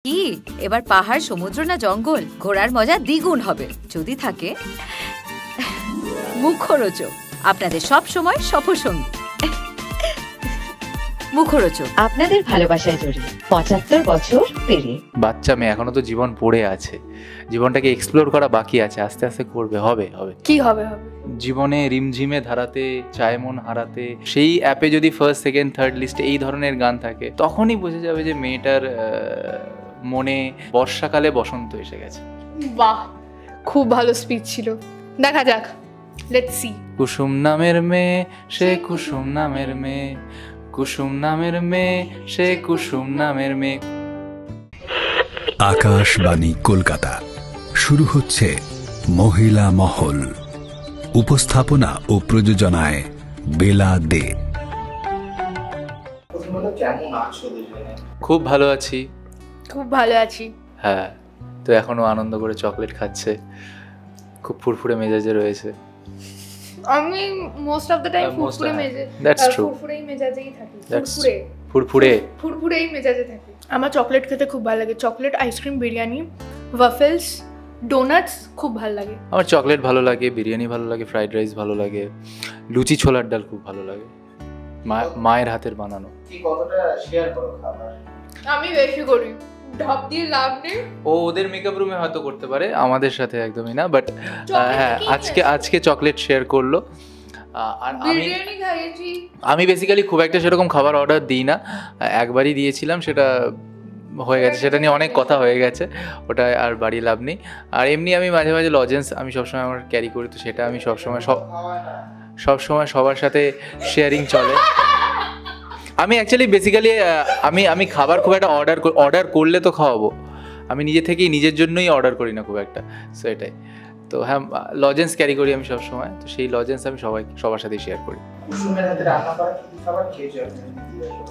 কি এবার পাহাড়, সমুদ্র না জঙ্গল, ঘোরার মজা দ্বিগুণ হবে যদি থাকে মুখরোচক, আপনাদের সব সময় সফরসঙ্গী। মুখরোচক আপনাদের ভালোবাসায় জড়িয়ে ৭৫ বছর পেরিয়ে। বাচ্চা মেয়ে, এখনো তো জীবন পড়ে আছে, জীবনটাকে এক্সপ্লোর করা বাকি আছে, আস্তে আস্তে করবে, হবে কি হবে জীবনে রিমঝিমে ধারাতে, চায় মন হারাতে, সেই অ্যাপে যদি ফার্স্ট সেকেন্ড থার্ড লিস্টে এই ধরনের গান থাকে, তখনই বোঝা যাবে যে মেয়েটার মনে বর্ষাকালে বসন্ত এসে গেছে। বাহ, খুব ভালো স্পিচ ছিল। দেখা যাক, লেটস সি। কুসুম নামের মেয়ে, সে কুসুম নামের মেয়ে, কুসুম নামের মেয়ে, সে কুসুম নামের মেয়ে। আকাশবাণী কলকাতা, শুরু হচ্ছে মহিলা মহল। উপস্থাপনা ও প্রযোজনায় বেলা দে। খুব ভালো আছি, খুব ভালো আছি। হ্যাঁ, তো এখনো আনন্দ করে চকলেট খাচ্ছে, খুব ফুরফুরে মেজাজে রয়েছে। আমি মোস্ট অফ দ্য টাইম ফুরফুরে মেজাজেই থাকি। ফুরফুরেই মেজাজে থাকি। আমার চকলেট খেতে খুব ভালো লাগে। চকলেট, আইসক্রিম, বিরিয়ানি, ওয়াফেলস, ডোনাটস খুব ভালো লাগে। আমার চকলেট ভালো লাগে, বিরিয়ানি ভালো লাগে, ফ্রাইড রাইস ভালো লাগে, লুচি ছোলার ডাল খুব ভালো লাগে, মায়ের হাতের বানানো। কি কতটা শেয়ার করো খাবার? আমি বেশি করি, ঢপ দিয়ে লাভ নেই। ও ওদের মেকআপ রুমে হয়তো করতে পারে, আমাদের সাথে একদমই না। বাট হ্যাঁ, আজকে চকলেট শেয়ার করলো। আর আমি বেসিক্যালি খুব একটা সেরকম খাবার অর্ডার দিই না, একবারই দিয়েছিলাম, সেটা হয়ে গেছে, সেটা নিয়ে অনেক কথা হয়ে গেছে, ওটা আর বাড়ি লাভ নেই। আর এমনি আমি মাঝে মাঝে লজেন্স আমি সবসময় আমার ক্যারি করি, তো সেটা আমি সবসময় সবার সাথে শেয়ারিং চলে। আমি অ্যাকচুয়ালি বেসিক্যালি আমি খাবার খুব একটা অর্ডার করলে তো খাওয়াবো, আমি নিজে থেকেই নিজের জন্যই অর্ডার করি না খুব একটা, সো এটাই। তো হ্যাঁ, লজেন্স ক্যারি করি আমি সবসময়, তো সেই লজেন্স আমি সবার সাথেই শেয়ার করি।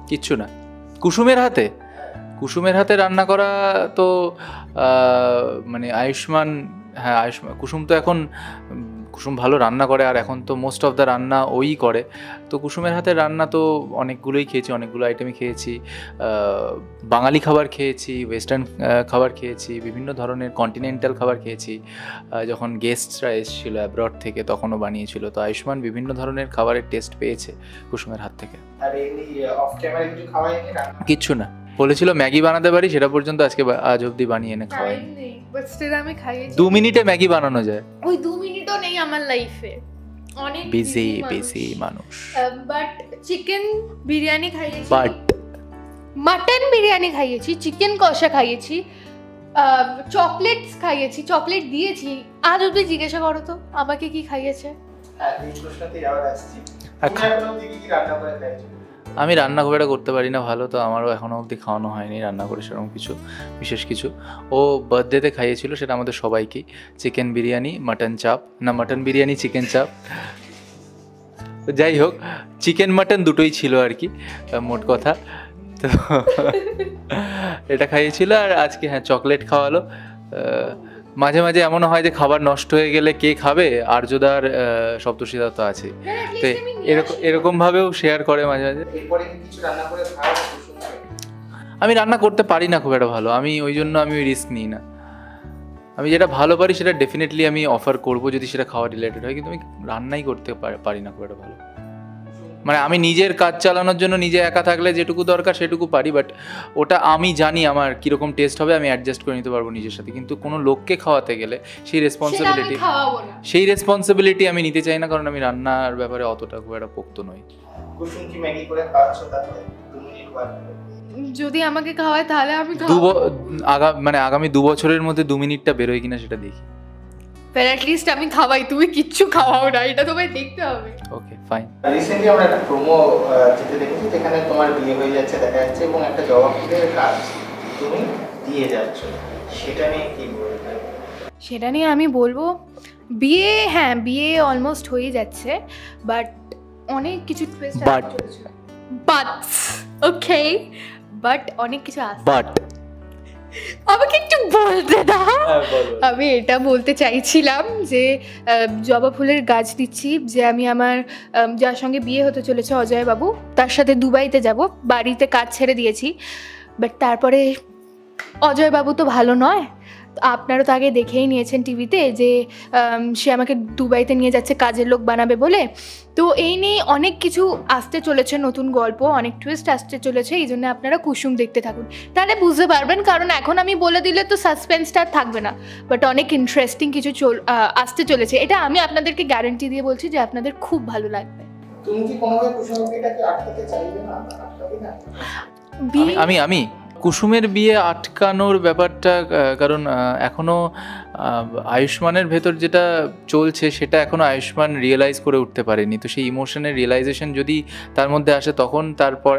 কিচ্ছু না। কুসুমের হাতে রান্না করা তো মানে আয়ুষ্মান, হ্যাঁ আয়ুষ্মান, কুসুম তো এখন কুসুম ভালো রান্না করে, আর এখন তো মোস্ট অফ দ্য রান্না ওই করে। তো কুসুমের হাতের রান্না তো অনেকগুলোই খেয়েছি, অনেকগুলো আইটেমই খেয়েছি, বাঙালি খাবার খেয়েছি, ওয়েস্টার্ন খাবার খেয়েছি, বিভিন্ন ধরনের কন্টিনেন্টাল খাবার খেয়েছি। যখন গেস্টরা এসেছিলো অ্যাব্রড থেকে তখনও বানিয়েছিল, তো আয়ুষ্মান বিভিন্ন ধরনের খাবারের টেস্ট পেয়েছে কুসুমের হাত থেকে। কিচ্ছু না, বলেছিল ম্যাগি বানাতে পারি, সেটা পর্যন্ত আজ অবধি বানিয়ে এনে খাওয়াই। 2 মিনিটে ম্যাগি বানানো যায়, ওই 2 মিনিটও নেই আমার লাইফে, অনেক বিজি মানুষ। বাট চিকেন বিরিয়ানি খাইয়েছি, বাট মাটন বিরিয়ানি খাইয়েছি, চিকেন কষা খাইয়েছি, চকলেটস খাইয়েছি, চকলেট দিয়েছি। আজ অবধি জিজ্ঞাসা করো তো আমাকে কি খাইয়েছে। আমি রান্না খুব একটা করতে পারি না ভালো, তো আমারও এখনো অবধি খাওয়ানো হয়নি রান্না করে সেরকম কিছু বিশেষ কিছু। ও বার্থডেতে খাইয়েছিল, সেটা আমাদের সবাইকেই, চিকেন বিরিয়ানি, মাটন চাপ, না মাটন বিরিয়ানি চিকেন চাপ, যাই হোক চিকেন মাটন দুটোই ছিল আর কি, মোট কথা। তো এটা খাইয়েছিল, আর আজকে হ্যাঁ চকলেট খাওয়ালো। মাঝে মাঝে এমনও হয় যে খাবার নষ্ট হয়ে গেলে কে খাবে, আর্যদার সপ্তর্ষিদা তো আছে, তো এরকম ভাবেও শেয়ার করে মাঝে মাঝে। আমি রান্না করতে পারি না খুব একটা ভালো, আমি ওই জন্য আমি রিস্ক নিই না। আমি যেটা ভালো পারি সেটা ডেফিনেটলি আমি অফার করব যদি সেটা খাওয়া রিলেটেড হয়, কিন্তু আমি রান্নাই করতে পারি না খুব একটা ভালো। মানে আমি নিজের কাজ চালানোর জন্য নিজে একা থাকলে যেটুকু দরকার সেটুকু পারি, বাট ওটা আমি জানি আমার কীরকম টেস্ট হবে, আমি অ্যাডজাস্ট করে নিতে পারবো নিজের সাথে। কিন্তু কোনো লোককে খাওয়াতে গেলে সেই রেসপন্সিবিলিটি আমি নিতে চাই না, কারণ আমি রান্নার ব্যাপারে অতটা খুব একটা পোক্ত নই। যদি আমাকে খাওয়ায় তাহলে আমি আগামী 2 বছরের মধ্যে 2 মিনিটটা বেরোয় কিনা সেটা দেখি। অ্যাটলিস্ট আমি খাওয়াই, তুমি কিচ্ছু খাওয়াও না, এটা তোমায় দেখতে হবে। Okay fine. রিসেন্টলি আমরা একটা প্রোমো দেখেছি যেখানে তোমার বিয়ে হয়ে যাচ্ছে দেখা যাচ্ছে, এবং একটা জবা ফুলের কাজ তুমি দিয়ে যাচ্ছ, সেটা নিয়ে কি বলবে? সেটা নিয়ে আমি বলবো, বিয়ে অলমোস্ট হয়ে যাচ্ছে, বাট অনেক কিছু টুইস্ট আছে, বাট অনেক কিছু আছে। আমাকে একটু বলতে দাও। আমি এটা বলতে চাইছিলাম যে জবা ফুলের গাছ দিচ্ছি, যে আমি আমার যার সঙ্গে বিয়ে হতে চলেছে অজয় বাবু, তার সাথে দুবাইতে যাব, বাড়িতে কাজ ছেড়ে দিয়েছি। বাট তারপরে অজয়বাবু তো ভালো নয়, আপনারা তো আগে দেখেই নিয়েছেন টিভিতে যে সে আমাকে দুবাইতে নিয়ে যাচ্ছে কাজের লোক বানাবে বলে। তো এই নিয়ে অনেক কিছু আসতে চলেছে, নতুন গল্প, অনেক টুইস্ট আসতে চলেছে। এই জন্য আপনারা কুসুম দেখতে থাকুন, তাহলে বুঝতে পারবেন। কারণ এখন আমি বলে দিলে তো সাসপেন্সটা আর থাকবে না, বাট অনেক ইন্টারেস্টিং কিছু আসতে চলেছে। এটা আমি আপনাদেরকে গ্যারান্টি দিয়ে বলছি যে আপনাদের খুব ভালো লাগবে। তুমি কি কোনোভাবে কুসুমকে আটকাতে চাইবে না? আটকাবে না? আমি কুসুমের বিয়ে আটকানোর ব্যাপারটা, কারণ এখনো আয়ুষ্মানের ভেতর যেটা চলছে সেটা এখনো আয়ুষ্মান রিয়েলাইজ করে উঠতে পারেনি। তো সেই ইমোশনের রিয়েলাইজেশন যদি তার মধ্যে আসে তখন তারপর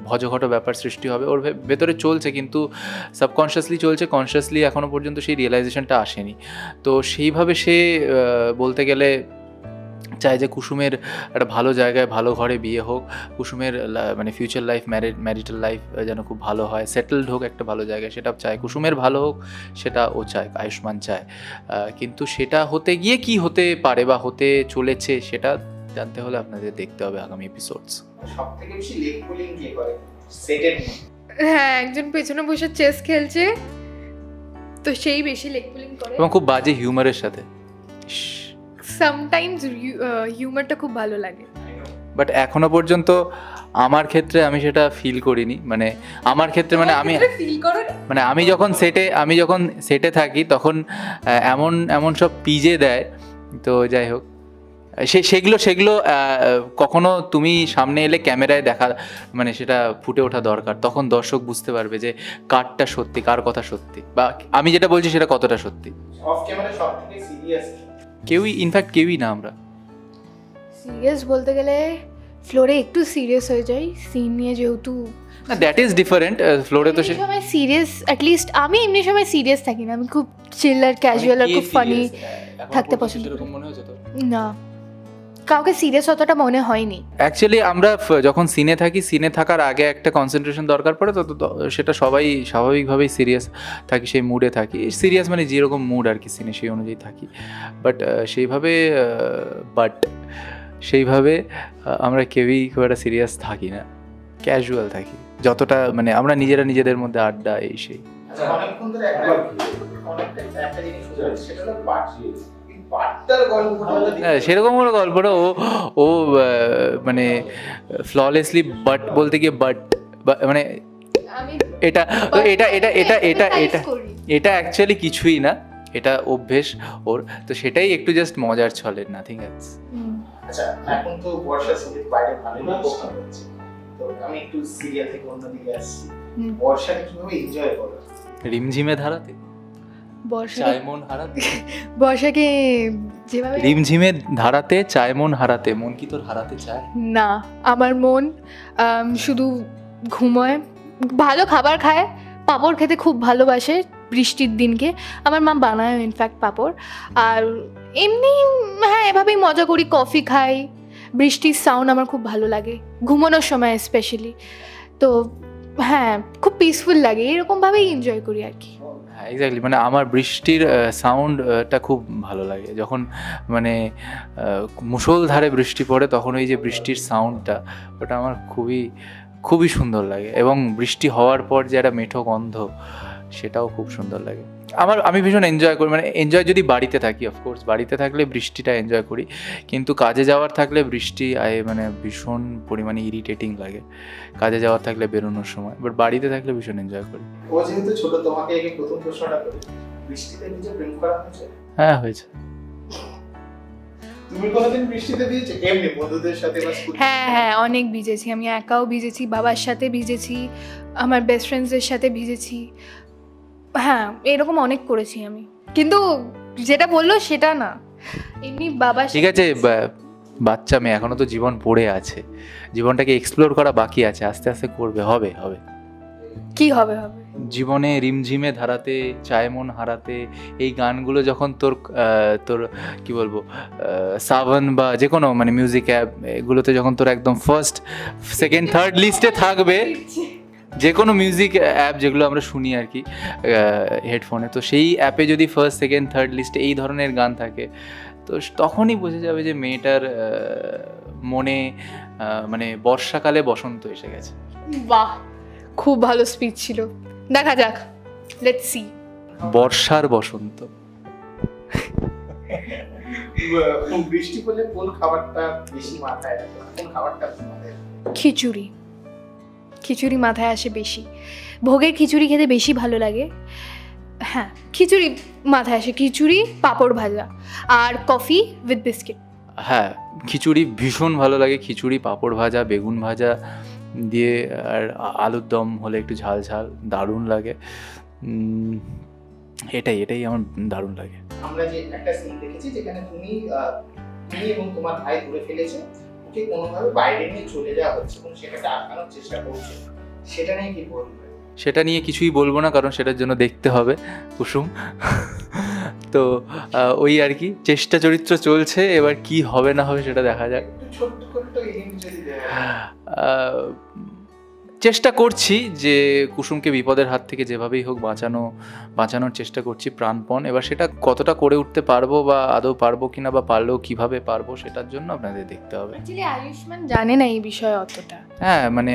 ভজঘট ব্যাপার সৃষ্টি হবে। ওর ভেতরে চলছে কিন্তু সাবকনশিয়াসলি চলছে, কনশিয়াসলি এখনো পর্যন্ত সেই রিয়েলাইজেশনটা আসেনি। তো সেইভাবে সে বলতে গেলে চায় যে কুসুমের একটা ভালো জায়গায় ভালো ঘরে বিয়ে হোক, কুসুমের মানে ফিউচার লাইফ, ম্যারিটাল লাইফ যেন খুব ভালো হয়, সেটেলড হোক একটা ভালো জায়গায়, সেটা চায়। কুসুমের ভালো হোক সেটা ও চায়, আয়ুষ্মান চায়। কিন্তু সেটা হতে গিয়ে কি হতে পারে বা হতে চলেছে সেটা জানতে হলে আপনাদের দেখতে হবে আগামী এপিসোডস। সবথেকে বেশি লেগ পুলিং কে করে সেটের? হ্যাঁ, একজন পেছনে বসে চেস খেলছে, তো সেই বেশি লেগ পুলিং করে এবং খুব বাজে হিউমারের সাথে। সামটাইমস হিউমারটা খুব ভালো লাগে, বাট এখনো পর্যন্ত আমার ক্ষেত্রে আমি সেটা ফিল করিনি। মানে আমার ক্ষেত্রে মানে আমি যখন সেটে থাকি তখন এমন সব পিজে দেয়। তো যাই হোক, সেগুলো কখনো তুমি সামনে এলে ক্যামেরায় দেখা, মানে সেটা ফুটে ওঠা দরকার। তখন দর্শক বুঝতে পারবে যে কারটা সত্যি, কার কথা সত্যি, বা আমি যেটা বলছি সেটা কতটা সত্যি। অফ ক্যামেরা সবথেকে সিরিয়াস কেউই না, আমরা সিরিয়াস বলতে গেলে ফ্লোরে একটু সিরিয়াস হয়ে যাই সিন নিয়ে, যেহেতু না, দ্যাট ইজ ডিফারেন্ট। ফ্লোরে তো সময় সিরিয়াস, অ্যাটলিস্ট আমি এমনি সময় সিরিয়াস থাকি না, আমি খুব চিল আর ক্যাজুয়াল আর খুব ফানি থাকতে পছন্দ করি। না, কাউকে সিরিয়াস অতটা মনে হয়নি। অ্যাকচুয়ালি আমরা যখন সিনে থাকি, সিনে থাকার আগে একটা কনসেন্ট্রেশন দরকার পড়ে, তো সেটা সবাই স্বাভাবিকভাবেই সিরিয়াস থাকি, সেই মুডে থাকি। সিরিয়াস মানে যেরকম মুড আর কি সিনে, সেই অনুযায়ী থাকি। সেইভাবে আমরা কেউই খুব একটা সিরিয়াস থাকি না, ক্যাজুয়াল থাকি যতটা, মানে আমরা নিজেদের মধ্যে আড্ডা এই সেই। অনেকক্ষণ ধরে একটা জিনিস সেটা হলো সেরকম কোনো গল্পটা ও মানে ফ্ললেসলি বাট বলতে গিয়ে বাট মানে এটা অ্যাকচুয়ালি কিছুই না, এটা অভ্যেস ওর। তো সেটাই একটু জাস্ট মজার ছলে, নাথিং এলস। আচ্ছা, এখন তো বর্ষা সিজন, বাইরে ভালোই বর্ষা হচ্ছে, তো আমি একটু সিরিয়াল থেকে অন্যদিকে আসছি। বর্ষাকে কিভাবে এনজয় করো? রিমঝিমে ধারাতে, বর্ষাকে যেভাবে রিমঝিমে ধারাতে, চায় মন হারাতে। মন কি তোর হারাতে চায়? না, আমার মন শুধু ঘুমোয়, ভালো খাবার খায়, পাঁপড় খেতে খুব ভালোবাসে বৃষ্টির দিনকে। আমার মা বানায় ইনফ্যাক্ট পাঁপড়। আর এমনি হ্যাঁ, এভাবেই মজা করি, কফি খাই, বৃষ্টির সাউন্ড আমার খুব ভালো লাগে ঘুমানোর সময় স্পেশালি। তো হ্যাঁ, খুব পিসফুল লাগে, এরকমভাবেই এনজয় করি আর কি। হ্যাঁ, এক্স্যাক্টলি। মানে আমার বৃষ্টির সাউন্ডটা খুব ভালো লাগে যখন মানে মুষলধারে বৃষ্টি পড়ে, তখন ওই যে বৃষ্টির সাউন্ডটা, ওটা আমার খুবই সুন্দর লাগে। এবং বৃষ্টি হওয়ার পর যে একটা মেঠো গন্ধ, সেটাও খুব সুন্দর লাগে। আমি ভীষণ এনজয় করি, মানে এনজয় যদি বাড়িতে থাকি, অফকোর্স বাড়িতে থাকলে বৃষ্টিটা এনজয় করি, কিন্তু কাজে যাওয়ার থাকলে বৃষ্টি মানে ভীষণ পরিমাণে ইরিটেটিং লাগে কাজে যাওয়ার থাকলে বেরোনোর সময়। বাট বাড়িতে থাকলে ভীষণ এনজয় করি। ও যেহেতু ছোট, তোমাকে এই প্রথম প্রশ্নটা করি, বৃষ্টিতে ভিজে প্রেম করা হয়েছে? হ্যাঁ, হয়েছে। তুমি কোনোদিন বৃষ্টিতে ভিজেছো এমনি বন্ধুদের সাথে বা স্কুলে? হ্যাঁ, অনেক ভিজেছি আমি, একাও ভিজেছি, বাবার সাথে ভিজেছি, আমার বেস্ট ফ্রেন্ডসদের সাথে ভিজেছি। হ্যাঁ, এরকম অনেক করেছি আমি, কিন্তু যেটা বললো সেটা না, এমনি বাবা। ঠিক আছে, বাচ্চা মেয়ে, এখনো তো জীবন পড়ে আছে, জীবনটাকে এক্সপ্লোর করা বাকি আছে, আস্তে আস্তে করবে, হবে। কি হবে? জীবনে রিমঝিমে ধারাতে, চায় মন হারাতে, এই গানগুলো যখন তোর কি বলবো, সাবন বা যে কোনো মানে মিউজিক অ্যাপ এগুলোতে যখন তোর একদম ফার্স্ট, সেকেন্ড, থার্ড লিস্টে থাকবে, যে কোনো মিউজিক অ্যাপ যেগুলো আমরা শুনি আর কি হেডফোনে, তো সেই অ্যাপে যদি ফার্স্ট, সেকেন্ড, থার্ড লিস্টে এই ধরনের গান থাকে, তো তখনই বোঝা যাবে যে মেয়েটার মনে মানে বর্ষাকালে বসন্ত এসে গেছে। বাহ, খুব ভালো স্পিচ ছিল, দেখা যাক, লেটস সি। বর্ষার বসন্ত। বৃষ্টি পড়লে কোন খাবারটা বেশি মাথায় আসে, কোন খাবারটা তোমাদের? খিচুড়ি। খিচুড়ি মাথায় আসে বেশি, ভোগের খিচুড়ি খেতে বেশি ভালো লাগে। হ্যাঁ, খিচুড়ি মাথায় আসে, খিচুড়ি, পাঁপড় ভাজা আর কফি উইথ বিস্কিট। হ্যাঁ, খিচুড়ি ভীষণ ভালো লাগে, খিচুড়ি, পাঁপড় ভাজা, বেগুন ভাজা দিয়ে আর আলুর দম হলে একটু ঝাল ঝাল, দারুণ লাগে। এটাই আমার দারুণ লাগে। আমরা যে একটা সিন দেখেছি যেখানে তুমি এবং তোমার ভাই ধরে ফেলেছে, ওকে কোনোভাবে বাইরে নিয়ে চলে যাওয়া হচ্ছে এবং সেটাকে আটকানোর চেষ্টা করছে, সেটা নিয়ে কি বলবে? সেটা নিয়ে কিছুই বলবো না, কারণ সেটার জন্য দেখতে হবে কুসুম। তো ওই আর কি, চেষ্টা চরিত্র চলছে, এবার কি হবে না হবে সেটা দেখা যাক। একটু ছোট্ট করে হিন্ট যদি দেওয়া। চেষ্টা করছি যে কুসুমকে বিপদের হাত থেকে যেভাবেই হোক বাঁচানোর চেষ্টা করছি প্রাণপণ। এবার সেটা কতটা করে উঠতে পারবো বা আদৌ পারবো কিনা, বা পারলেও কিভাবে পারবো, সেটার জন্য আপনাদের দেখতে হবে। অ্যাকচুয়ালি আয়ুষ্মান জানে না এই বিষয়ে অতটা। হ্যাঁ, মানে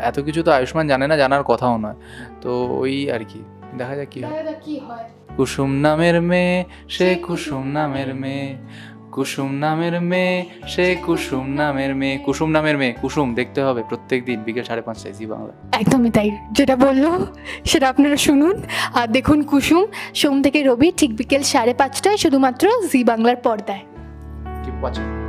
এত কিছু তো আয়ুষ্মান জানে না, জানার কথাও নয়। তো ওই আর কি, দেখা যাক কি হয়। দেখা যাক কি হয়। কুসুম নামের মেয়ে, সে কুসুম নামের মেয়ে, কুসুম নামের মেয়ে, সে কুসুম নামের মেয়ে। কুসুম নামের মেয়ে, কুসুম দেখতে হবে প্রত্যেকদিন বিকেল 5:30টায় জি বাংলা। একদমই তাই, যেটা বললো সেটা আপনারা শুনুন আর দেখুন কুসুম, সোম থেকে রবি ঠিক বিকেল 5:30টায় শুধুমাত্র জি বাংলার পর্দায়। Keep watching.